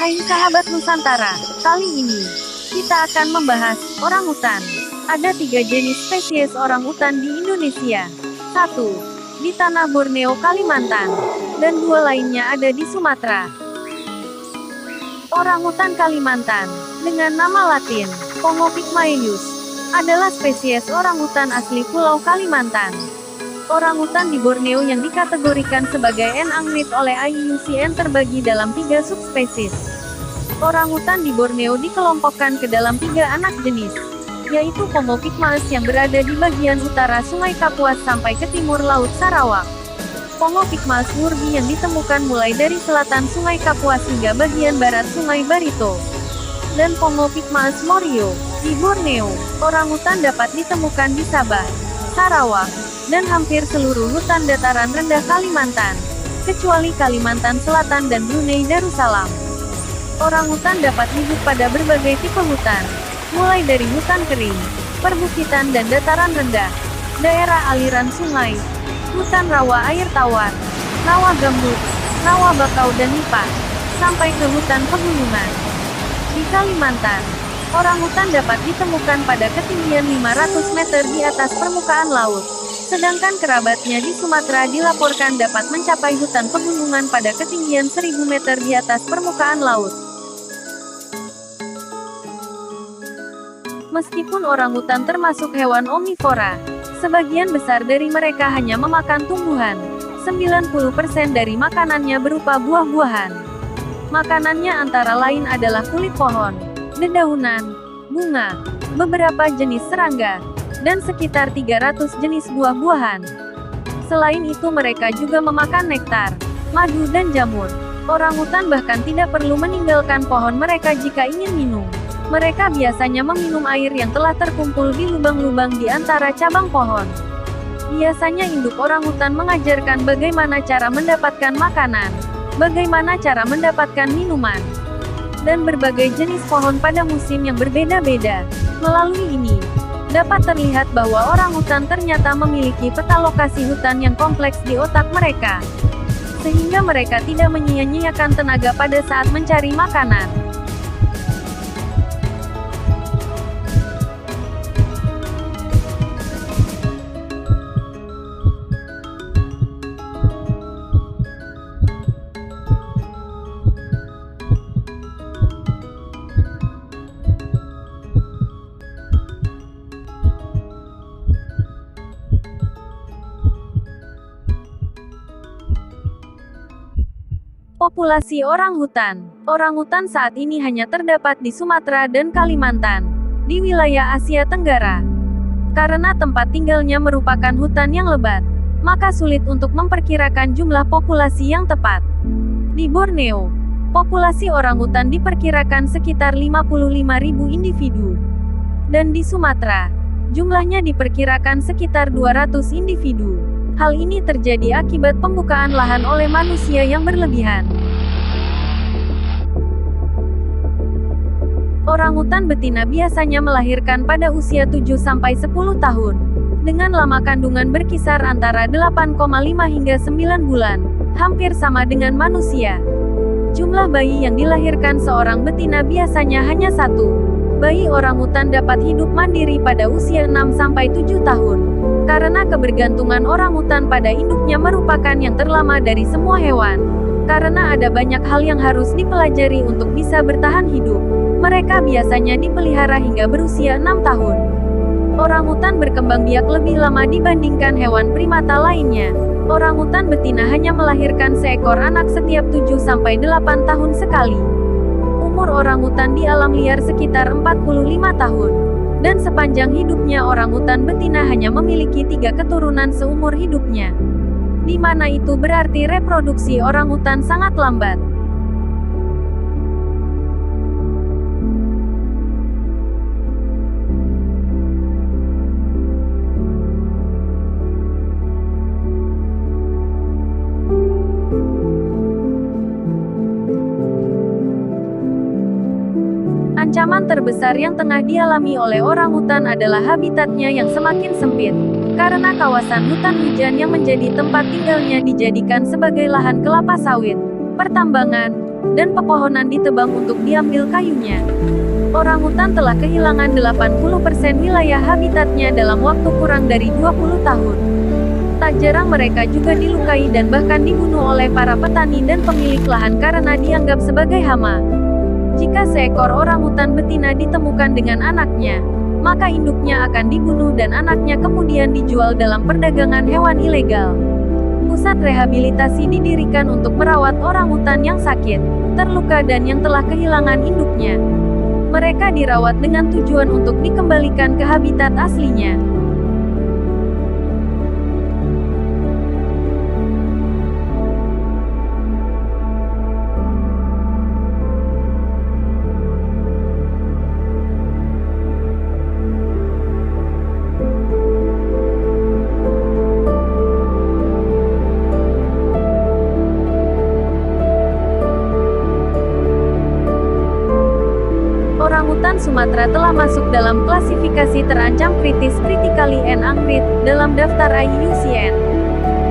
Hai sahabat Nusantara, kali ini kita akan membahas orangutan. Ada 3 jenis spesies orangutan di Indonesia. 1. Di tanah Borneo, Kalimantan, dan 2 lainnya ada di Sumatera. Orangutan Kalimantan, dengan nama latin Pongo pygmaeus, adalah spesies orangutan asli Pulau Kalimantan. Orangutan di Borneo yang dikategorikan sebagai N. anggrek oleh IUCN terbagi dalam 3 subspesies. Orangutan di Borneo dikelompokkan ke dalam 3 anak jenis, yaitu Pongo pygmaeus yang berada di bagian utara Sungai Kapuas sampai ke timur Laut Sarawak. Pongo pygmaeus murgi yang ditemukan mulai dari selatan Sungai Kapuas hingga bagian barat Sungai Barito. Dan Pongo pygmaeus morio, di Borneo. Orangutan dapat ditemukan di Sabah, Sarawak, dan hampir seluruh hutan dataran rendah Kalimantan, kecuali Kalimantan Selatan dan Brunei Darussalam. Orangutan dapat hidup pada berbagai tipe hutan, mulai dari hutan kering, perbukitan dan dataran rendah, daerah aliran sungai, hutan rawa air tawar, rawa gambut, rawa bakau dan nipah, sampai ke hutan pegunungan. Di Kalimantan, orangutan dapat ditemukan pada ketinggian 500 meter di atas permukaan laut. Sedangkan kerabatnya di Sumatera dilaporkan dapat mencapai hutan pegunungan pada ketinggian 1000 meter di atas permukaan laut. Meskipun orangutan termasuk hewan omnivora, sebagian besar dari mereka hanya memakan tumbuhan. 90% dari makanannya berupa buah-buahan. Makanannya antara lain adalah kulit pohon, dedaunan, bunga, beberapa jenis serangga, dan sekitar 300 jenis buah-buahan. Selain itu mereka juga memakan nektar, madu dan jamur. Orangutan bahkan tidak perlu meninggalkan pohon mereka jika ingin minum. Mereka biasanya meminum air yang telah terkumpul di lubang-lubang di antara cabang pohon. Biasanya induk orangutan mengajarkan bagaimana cara mendapatkan makanan, bagaimana cara mendapatkan minuman, dan berbagai jenis pohon pada musim yang berbeda-beda. Melalui ini, dapat terlihat bahwa orangutan ternyata memiliki peta lokasi hutan yang kompleks di otak mereka, sehingga mereka tidak menyia-nyiakan tenaga pada saat mencari makanan. Populasi orangutan. Orangutan saat ini hanya terdapat di Sumatera dan Kalimantan, di wilayah Asia Tenggara. Karena tempat tinggalnya merupakan hutan yang lebat, maka sulit untuk memperkirakan jumlah populasi yang tepat. Di Borneo, populasi orangutan diperkirakan sekitar 55.000 individu. Dan di Sumatera, jumlahnya diperkirakan sekitar 200 individu. Hal ini terjadi akibat pembukaan lahan oleh manusia yang berlebihan. Orangutan betina biasanya melahirkan pada usia 7-10 tahun, dengan lama kandungan berkisar antara 8,5 hingga 9 bulan, hampir sama dengan manusia. Jumlah bayi yang dilahirkan seorang betina biasanya hanya 1. Bayi orangutan dapat hidup mandiri pada usia 6-7 tahun. Karena kebergantungan orangutan pada induknya merupakan yang terlama dari semua hewan. Karena ada banyak hal yang harus dipelajari untuk bisa bertahan hidup, mereka biasanya dipelihara hingga berusia 6 tahun. Orangutan berkembang biak lebih lama dibandingkan hewan primata lainnya. Orangutan betina hanya melahirkan seekor anak setiap 7-8 tahun sekali. Umur orangutan di alam liar sekitar 45 tahun. Dan sepanjang hidupnya orangutan betina hanya memiliki 3 keturunan seumur hidupnya. Di mana itu berarti reproduksi orangutan sangat lambat. Ancaman terbesar yang tengah dialami oleh orangutan adalah habitatnya yang semakin sempit. Karena kawasan hutan hujan yang menjadi tempat tinggalnya dijadikan sebagai lahan kelapa sawit, pertambangan, dan pepohonan ditebang untuk diambil kayunya. Orangutan telah kehilangan 80% wilayah habitatnya dalam waktu kurang dari 20 tahun. Tak jarang mereka juga dilukai dan bahkan dibunuh oleh para petani dan pemilik lahan karena dianggap sebagai hama. Jika seekor orangutan betina ditemukan dengan anaknya, maka induknya akan dibunuh dan anaknya kemudian dijual dalam perdagangan hewan ilegal. Pusat rehabilitasi didirikan untuk merawat orangutan yang sakit, terluka dan yang telah kehilangan induknya. Mereka dirawat dengan tujuan untuk dikembalikan ke habitat aslinya. Orangutan Sumatera telah masuk dalam klasifikasi terancam kritis critically endangered dalam daftar IUCN.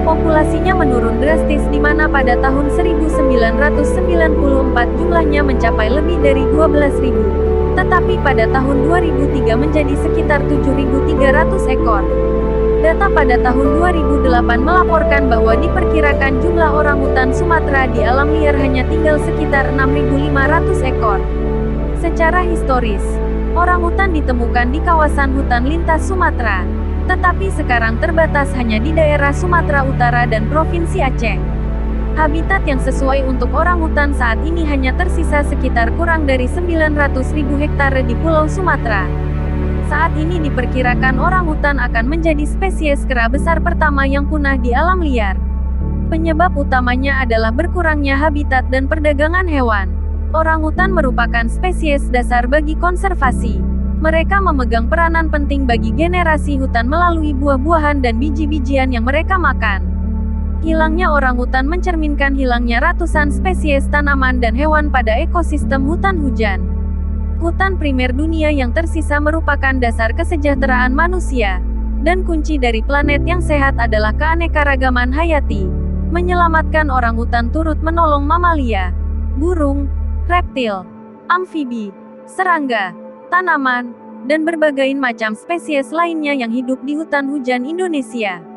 Populasinya menurun drastis di mana pada tahun 1994 jumlahnya mencapai lebih dari 12.000, tetapi pada tahun 2003 menjadi sekitar 7.300 ekor. Data pada tahun 2008 melaporkan bahwa diperkirakan jumlah orangutan Sumatera di alam liar hanya tinggal sekitar 6.500 ekor. Secara historis, orangutan ditemukan di kawasan hutan lintas Sumatera, tetapi sekarang terbatas hanya di daerah Sumatera Utara dan Provinsi Aceh. Habitat yang sesuai untuk orangutan saat ini hanya tersisa sekitar kurang dari 900.000 hektare di Pulau Sumatera. Saat ini diperkirakan orangutan akan menjadi spesies kera besar pertama yang punah di alam liar. Penyebab utamanya adalah berkurangnya habitat dan perdagangan hewan. Orangutan merupakan spesies dasar bagi konservasi. Mereka memegang peranan penting bagi generasi hutan melalui buah-buahan dan biji-bijian yang mereka makan. Hilangnya orangutan mencerminkan hilangnya ratusan spesies tanaman dan hewan pada ekosistem hutan hujan. Hutan primer dunia yang tersisa merupakan dasar kesejahteraan manusia, dan kunci dari planet yang sehat adalah keanekaragaman hayati. Menyelamatkan orangutan turut menolong mamalia, burung, reptil, amfibi, serangga, tanaman, dan berbagai macam spesies lainnya yang hidup di hutan hujan Indonesia.